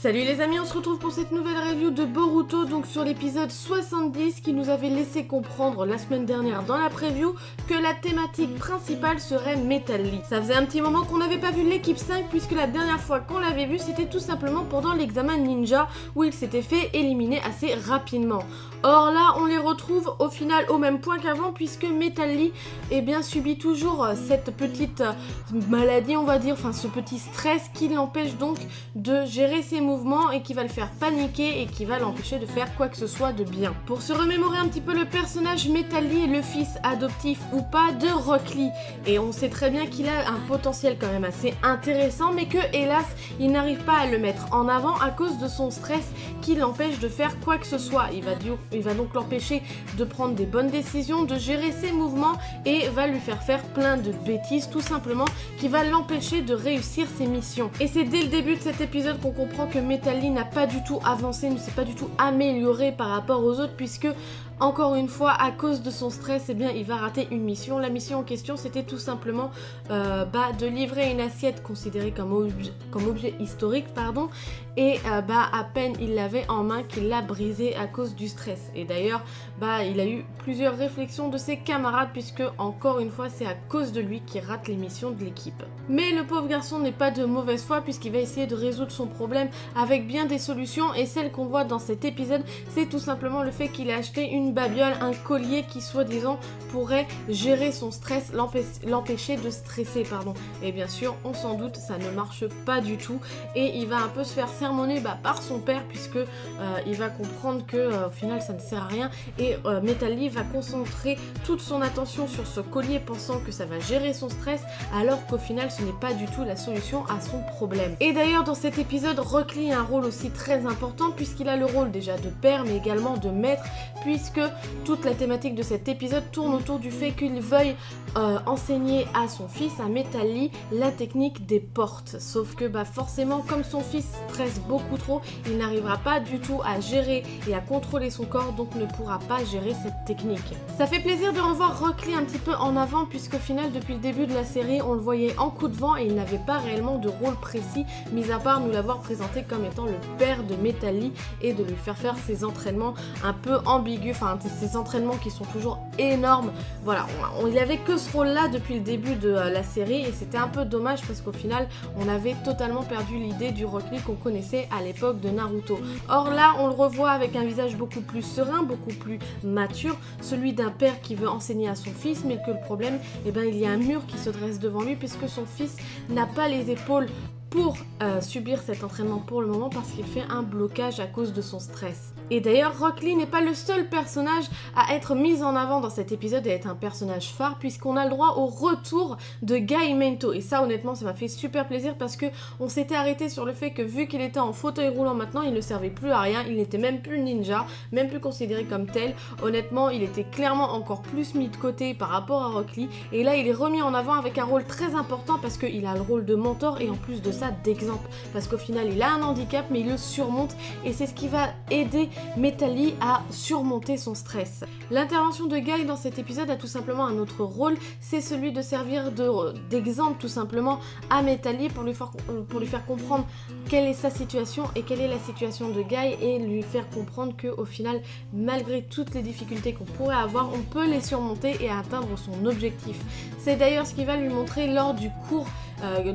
Salut les amis, on se retrouve pour cette nouvelle review de Boruto, donc sur l'épisode 70 qui nous avait laissé comprendre la semaine dernière dans la preview que la thématique principale serait Metal Lee. Ça faisait un petit moment qu'on n'avait pas vu l'équipe 5 puisque la dernière fois qu'on l'avait vu c'était tout simplement pendant l'examen ninja où il s'était fait éliminer assez rapidement. Or là on les retrouve au final au même point qu'avant puisque Metal Lee subit toujours cette petite maladie on va dire, enfin ce petit stress qui l'empêche donc de gérer ses mouvements et qui va le faire paniquer et qui va l'empêcher de faire quoi que ce soit de bien. Pour se remémorer un petit peu le personnage, Metal Lee est le fils adoptif ou pas de Rock Lee et on sait très bien qu'il a un potentiel quand même assez intéressant mais que hélas il n'arrive pas à le mettre en avant à cause de son stress qui l'empêche de faire quoi que ce soit. Il va donc l'empêcher de prendre des bonnes décisions, de gérer ses mouvements et va lui faire plein de bêtises tout simplement qui va l'empêcher de réussir ses missions. Et c'est dès le début de cet épisode qu'on comprend que Metal Lee n'a pas du tout avancé, ne s'est pas du tout amélioré par rapport aux autres puisque encore une fois, à cause de son stress, il va rater une mission. La mission en question, c'était tout simplement de livrer une assiette considérée comme objet historique, et à peine il l'avait en main qu'il l'a brisée à cause du stress. Et d'ailleurs, il a eu plusieurs réflexions de ses camarades puisque, encore une fois, c'est à cause de lui qu'il rate les missions de l'équipe. Mais le pauvre garçon n'est pas de mauvaise foi puisqu'il va essayer de résoudre son problème avec bien des solutions et celle qu'on voit dans cet épisode, c'est tout simplement le fait qu'il a acheté une babiole, un collier qui soi-disant pourrait gérer son stress, l'empêcher de stresser, Et bien sûr, on s'en doute, ça ne marche pas du tout et il va un peu se faire sermonner par son père puisque il va comprendre que au final ça ne sert à rien et Metal Lee va concentrer toute son attention sur ce collier pensant que ça va gérer son stress alors qu'au final ce n'est pas du tout la solution à son problème. Et d'ailleurs dans cet épisode, Rock Lee a un rôle aussi très important puisqu'il a le rôle déjà de père mais également de maître puisque toute la thématique de cet épisode tourne autour du fait qu'il veuille enseigner à son fils, à Metal Lee, la technique des portes. Sauf que forcément, comme son fils stresse beaucoup trop, il n'arrivera pas du tout à gérer et à contrôler son corps, donc ne pourra pas gérer cette technique. Ça fait plaisir de revoir Rock Lee un petit peu en avant, puisqu'au final, depuis le début de la série, on le voyait en coup de vent et il n'avait pas réellement de rôle précis, mis à part nous l'avoir présenté comme étant le père de Metal Lee et de lui faire ses entraînements un peu ambigus, ces entraînements qui sont toujours énormes. Voilà, il avait que ce rôle-là depuis le début de la série et c'était un peu dommage parce qu'au final, on avait totalement perdu l'idée du Rock Lee qu'on connaissait à l'époque de Naruto. Or là, on le revoit avec un visage beaucoup plus serein, beaucoup plus mature, celui d'un père qui veut enseigner à son fils, mais que le problème, il y a un mur qui se dresse devant lui puisque son fils n'a pas les épaules pour subir cet entraînement pour le moment parce qu'il fait un blocage à cause de son stress. Et d'ailleurs, Rock Lee n'est pas le seul personnage à être mis en avant dans cet épisode et être un personnage phare puisqu'on a le droit au retour de Guy Mento. Et ça, honnêtement, ça m'a fait super plaisir parce que on s'était arrêté sur le fait que vu qu'il était en fauteuil roulant maintenant, il ne servait plus à rien, il n'était même plus ninja, même plus considéré comme tel. Honnêtement, il était clairement encore plus mis de côté par rapport à Rock Lee. Et là, il est remis en avant avec un rôle très important parce qu'il a le rôle de mentor et en plus de ça, d'exemple. Parce qu'au final, il a un handicap, mais il le surmonte et c'est ce qui va aider Metal Lee à surmonter son stress. L'intervention de Guy dans cet épisode a tout simplement un autre rôle, c'est celui de servir d'exemple tout simplement à Metal Lee pour lui faire comprendre quelle est sa situation et quelle est la situation de Guy et lui faire comprendre qu'au final, malgré toutes les difficultés qu'on pourrait avoir, on peut les surmonter et atteindre son objectif. C'est d'ailleurs ce qu'il va lui montrer lors du cours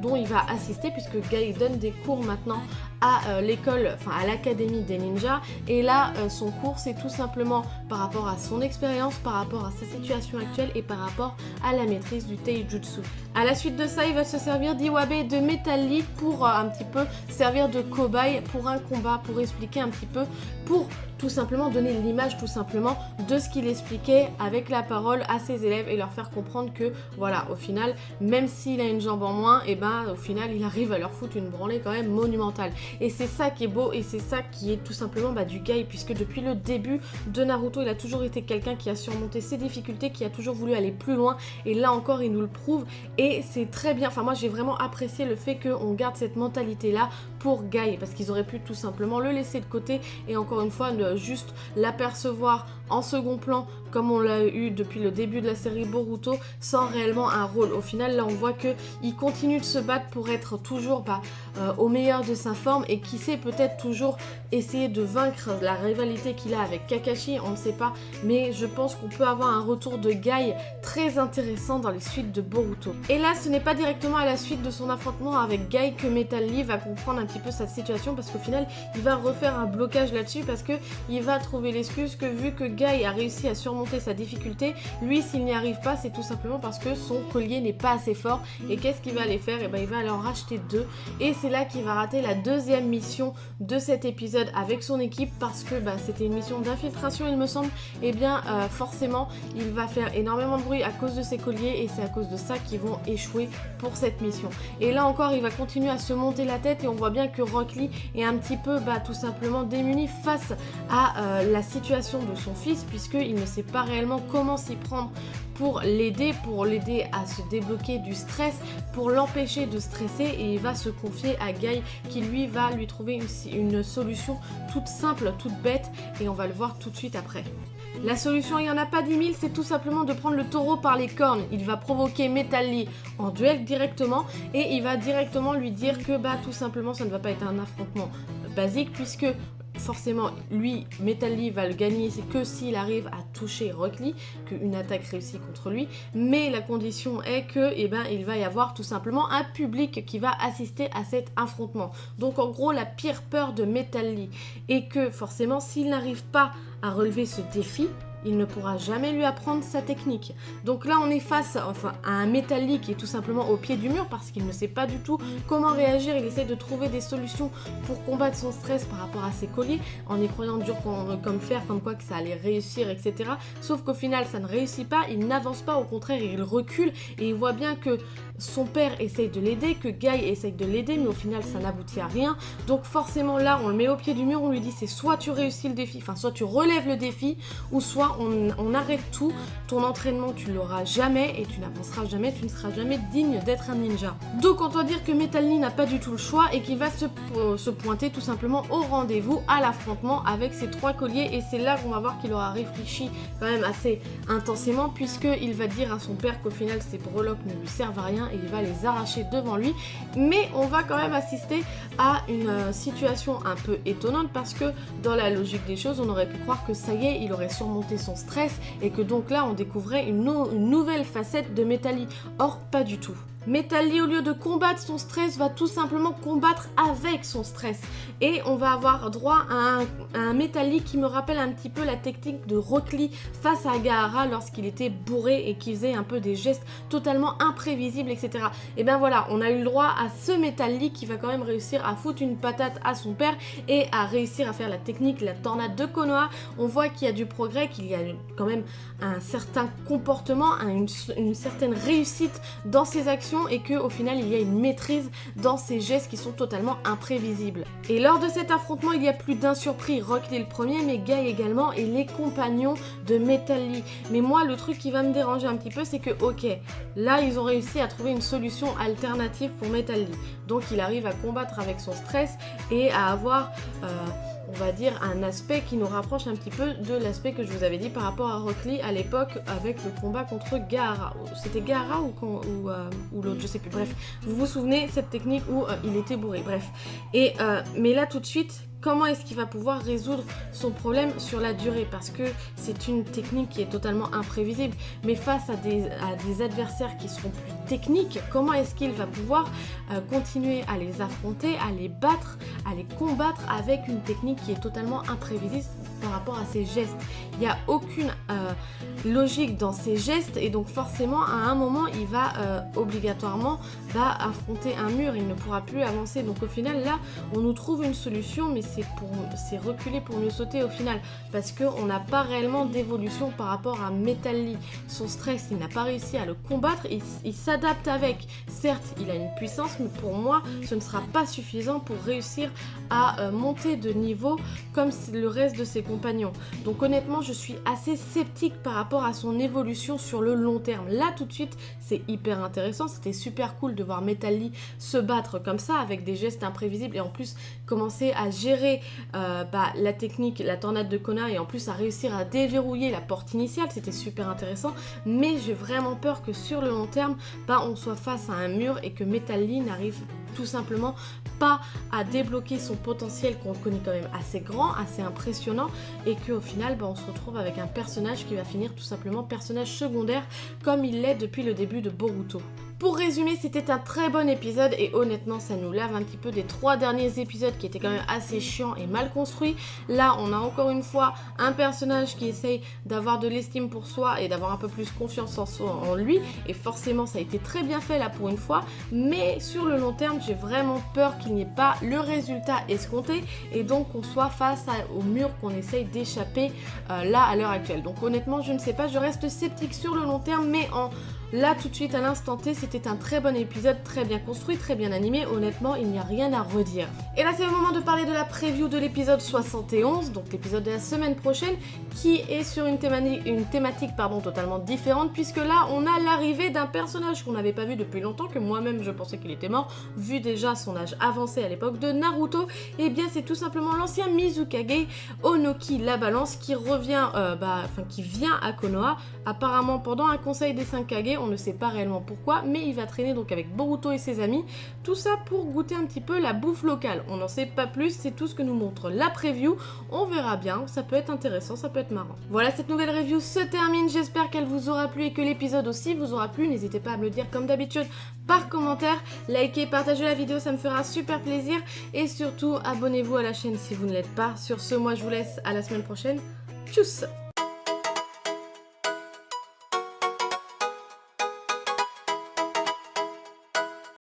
dont il va assister puisque Guy donne des cours maintenant à l'école, à l'académie des ninjas et là son cours c'est tout simplement par rapport à son expérience, par rapport à sa situation actuelle et par rapport à la maîtrise du Taijutsu. À la suite de ça, il va se servir d'Iwabe et de Metal Lee pour un petit peu servir de cobaye pour un combat, pour expliquer un petit peu, pour tout simplement donner l'image tout simplement de ce qu'il expliquait avec la parole à ses élèves et leur faire comprendre que voilà, au final, même s'il a une jambe en moins, au final il arrive à leur foutre une branlée quand même monumentale. Et c'est ça qui est beau et c'est ça qui est tout simplement du Guy puisque depuis le début de Naruto, il a toujours été quelqu'un qui a surmonté ses difficultés, qui a toujours voulu aller plus loin et là encore il nous le prouve et c'est très bien. Moi j'ai vraiment apprécié le fait qu'on garde cette mentalité là pour Guy parce qu'ils auraient pu tout simplement le laisser de côté et encore une fois juste l'apercevoir en second plan comme on l'a eu depuis le début de la série Boruto sans réellement un rôle. Au final là on voit qu'il continue de se battre pour être toujours au meilleur de sa forme forme et qui sait peut-être toujours essayer de vaincre la rivalité qu'il a avec Kakashi, on ne sait pas, mais je pense qu'on peut avoir un retour de Guy très intéressant dans les suites de Boruto. Et là, ce n'est pas directement à la suite de son affrontement avec Guy que Metal Lee va comprendre un petit peu sa situation, parce qu'au final, il va refaire un blocage là-dessus, parce que il va trouver l'excuse que vu que Guy a réussi à surmonter sa difficulté, lui, s'il n'y arrive pas, c'est tout simplement parce que son collier n'est pas assez fort. Et qu'est-ce qu'il va aller faire? Et ben, il va aller en racheter 2. Et c'est là qu'il va rater la deuxième mission de cet épisode avec son équipe, parce que c'était une mission d'infiltration, il me semble. Et bien, forcément, il va faire énormément de bruit à cause de ses colliers, et c'est à cause de ça qu'ils vont échouer pour cette mission. Et là encore, il va continuer à se monter la tête, et on voit bien que Rock Lee est un petit peu tout simplement démuni face à la situation de son fils, puisqu'il ne sait pas réellement comment s'y prendre pour l'aider à se débloquer du stress, pour l'empêcher de stresser, et il va se confier à Guy qui lui va lui trouver une solution toute simple, toute bête, et on va le voir tout de suite après. La solution, il n'y en a pas 10 000, c'est tout simplement de prendre le taureau par les cornes. Il va provoquer Metal Lee en duel directement, et il va directement lui dire que tout simplement ça ne va pas être un affrontement basique, puisque forcément, lui, Metal Lee va le gagner, c'est que s'il arrive à toucher Rock Lee, qu'une attaque réussit contre lui, mais la condition est que, il va y avoir tout simplement un public qui va assister à cet affrontement. Donc en gros, la pire peur de Metal Lee est que forcément, s'il n'arrive pas à relever ce défi, il ne pourra jamais lui apprendre sa technique. Donc là, on est face à un Metal Lee qui est tout simplement au pied du mur parce qu'il ne sait pas du tout comment réagir. Il essaie de trouver des solutions pour combattre son stress par rapport à ses colliers, en y croyant dur comme fer, comme quoi que ça allait réussir, etc. Sauf qu'au final, ça ne réussit pas, il n'avance pas, au contraire, il recule, et il voit bien que son père essaye de l'aider, que Guy essaye de l'aider, mais au final, ça n'aboutit à rien. Donc forcément, là, on le met au pied du mur, on lui dit c'est soit tu réussis le défi, soit tu relèves le défi, ou soit on arrête tout, ton entraînement tu l'auras jamais et tu n'avanceras jamais, tu ne seras jamais digne d'être un ninja. Donc on doit dire que Metal Lee n'a pas du tout le choix et qu'il va se pointer tout simplement au rendez-vous, à l'affrontement avec ses 3 colliers, et c'est là qu'on va voir qu'il aura réfléchi quand même assez intensément, puisqu'il va dire à son père qu'au final ces breloques ne lui servent à rien et il va les arracher devant lui. Mais on va quand même assister à une situation un peu étonnante, parce que dans la logique des choses, on aurait pu croire que ça y est, il aurait surmonté son stress et que donc là on découvrait une nouvelle facette de Metal Lee. Or, pas du tout. Metal Lee, au lieu de combattre son stress, va tout simplement combattre avec son stress. Et on va avoir droit à un Metal Lee qui me rappelle un petit peu la technique de Rock Lee face à Gaara lorsqu'il était bourré et qui faisait un peu des gestes totalement imprévisibles, etc. Et bien voilà, on a eu le droit à ce Metal Lee qui va quand même réussir à foutre une patate à son père et à réussir à faire la technique, la tornade de Konoha. On voit qu'il y a du progrès, qu'il y a quand même un certain comportement, une certaine réussite dans ses actions, et qu'au final il y a une maîtrise dans ces gestes qui sont totalement imprévisibles. Et lors de cet affrontement, il y a plus d'un surpris. Rock Lee le premier, mais Guy également, et les compagnons de Metal Lee. Mais moi, le truc qui va me déranger un petit peu, c'est que ok, là ils ont réussi à trouver une solution alternative pour Metal Lee. Donc il arrive à combattre avec son stress et à avoir on va dire un aspect qui nous rapproche un petit peu de l'aspect que je vous avais dit par rapport à Rock Lee à l'époque avec le combat contre Gaara. C'était Gaara ou l'autre, je sais plus. Bref, vous vous souvenez cette technique où il était bourré. Bref. Et mais là tout de suite, comment est-ce qu'il va pouvoir résoudre son problème sur la durée? Parce que c'est une technique qui est totalement imprévisible. Mais face à des adversaires qui seront plus techniques, comment est-ce qu'il va pouvoir continuer à les affronter, à les battre, à les combattre avec une technique qui est totalement imprévisible par rapport à ses gestes? Il n'y a aucune logique dans ses gestes, et donc forcément à un moment il va obligatoirement affronter un mur, il ne pourra plus avancer. Donc au final là on nous trouve une solution, mais c'est reculer pour mieux sauter au final, parce qu'on n'a pas réellement d'évolution par rapport à Metal Lee. Son stress, il n'a pas réussi à le combattre, il s'adapte avec. Certes, il a une puissance, mais pour moi, ce ne sera pas suffisant pour réussir à monter de niveau comme le reste de ses compagnons. Donc honnêtement, je suis assez sceptique par rapport à son évolution sur le long terme. Là, tout de suite, c'est hyper intéressant. C'était super cool de voir Metal Lee se battre comme ça, avec des gestes imprévisibles, et en plus commencer à gérer la technique, la tornade de Konoha, et en plus à réussir à déverrouiller la porte initiale. C'était super intéressant, mais j'ai vraiment peur que sur le long terme on soit face à un mur et que Metal Lee n'arrive tout simplement pas à débloquer son potentiel qu'on connaît quand même assez grand, assez impressionnant, et qu'au final on se retrouve avec un personnage qui va finir tout simplement personnage secondaire comme il l'est depuis le début de Boruto. Pour résumer, c'était un très bon épisode et honnêtement ça nous lave un petit peu des 3 derniers épisodes qui étaient quand même assez chiants et mal construits. Là on a encore une fois un personnage qui essaye d'avoir de l'estime pour soi et d'avoir un peu plus confiance en lui, et forcément ça a été très bien fait là pour une fois, mais sur le long terme j'ai vraiment peur qu'il n'y ait pas le résultat escompté et donc qu'on soit face au mur qu'on essaye d'échapper là à l'heure actuelle. Donc honnêtement je ne sais pas, je reste sceptique sur le long terme, mais là tout de suite à l'instant T c'était un très bon épisode, très bien construit, très bien animé, honnêtement il n'y a rien à redire. Et là c'est le moment de parler de la preview de l'épisode 71, donc l'épisode de la semaine prochaine, qui est sur une thématique totalement différente, puisque là on a l'arrivée d'un personnage qu'on n'avait pas vu depuis longtemps, que moi-même je pensais qu'il était mort, vu déjà son âge avancé à l'époque de Naruto. Et bien c'est tout simplement l'ancien Mizukage, Onoki la balance, qui revient, qui vient à Konoha, apparemment pendant un conseil des 5 Kage, on ne sait pas réellement pourquoi, mais il va traîner donc avec Boruto et ses amis, tout ça pour goûter un petit peu la bouffe locale. On n'en sait pas plus, c'est tout ce que nous montre la preview, on verra bien, ça peut être intéressant, ça peut être marrant. Voilà, cette nouvelle review se termine, j'espère qu'elle vous aura plu et que l'épisode aussi vous aura plu, n'hésitez pas à me le dire comme d'habitude par commentaire, likez, partagez la vidéo, ça me fera super plaisir, et surtout abonnez-vous à la chaîne si vous ne l'êtes pas. Sur ce, moi je vous laisse à la semaine prochaine, tchuss!